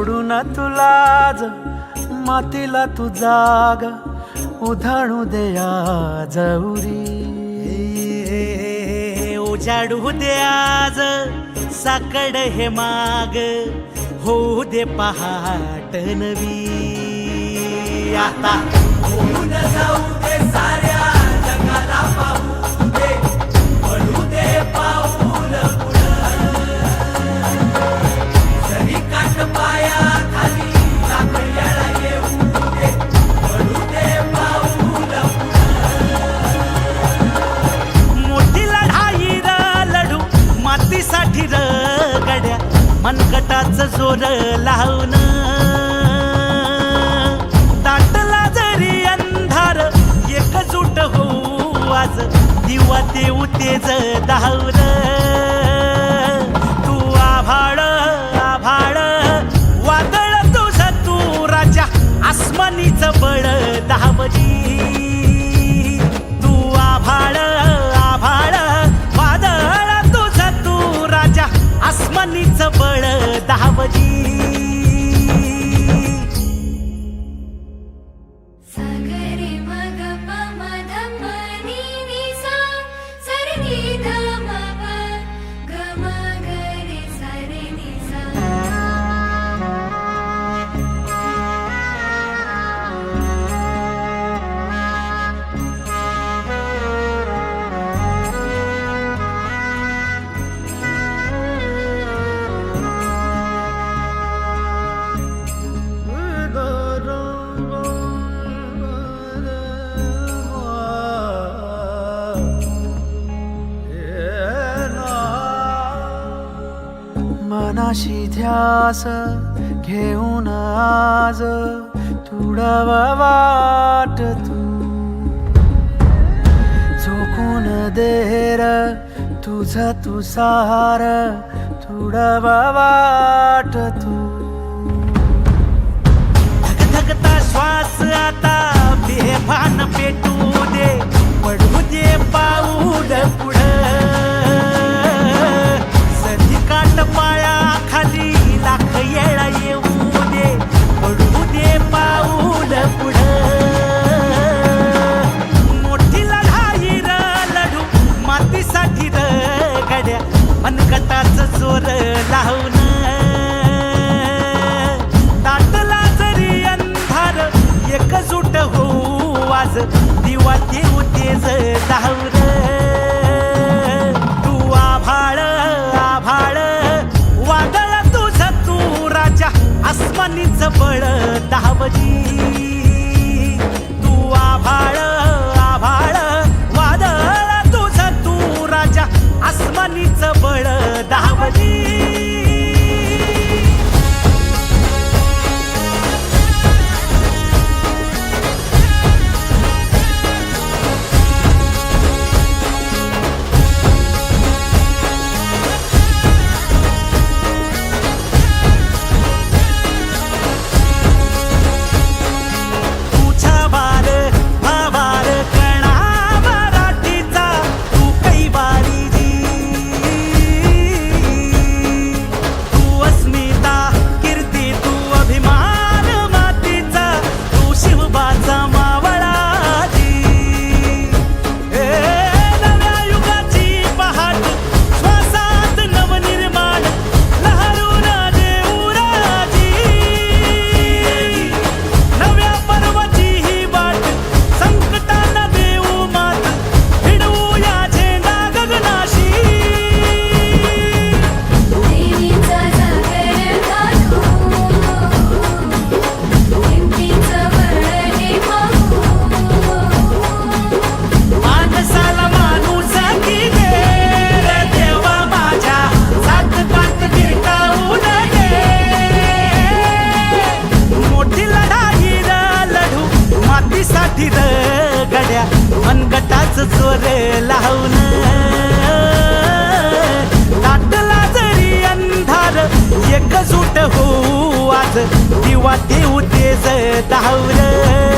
सोडून तुलाज मातीला तू जाग उधाणू दे आज उरी उजाडू दे आज साकड हे माग होऊ दे पहाट नवी आता होऊन जाऊ दे साऱ्या जगाला पाहू दे पडू दे पाऊल जरी काट पाया खाली लाकड्याला येऊ दे पडू दे पाऊल मोठी लढाई लढू मातीसाठी र गड्या मनगटाचं जोर लावून दाटला जरी अंधार एकजूट होऊ आज दिवा देऊ तेज धावून तू आभाळ आभाळ वादळ तुझं तू राजा आसमानीचं बळ दावली तू आभाळ आभाळ वादळ तुझं तू राजा आसमानीचं बळ दावली सागरे मग पमध मनी निसा सरनी धम ग मगरे सरे निसा मनाशी ध्यास घेऊन आज तुडव वाट तू झोकून देर तुझ तू सार तुडव वाट तू धगधगता श्वास आता बेभान पेटू दे पडू दे पाऊल पुढं सधी काट पाया खाली लाख येळा येऊ दे पडू दे पाऊल पुढं मोठी लढाई र लढू मातीसाठी र गड्या मनगटाचं जोर लावून दाटला जरी अंधार एकजूट होऊ आज दिवा देऊ तेज धावून तू आभाळ आभाळ वादळ तुझं तू राजा आसमानीचं बळ दावली तू आभाळ आभाळ वादळ तुझं तू राजा आसमानीचं बळ दावली मनगटाचं जोर लावून दाटला जरी अंधार एकजूट होऊ आज दिवा देऊ तेज धावलं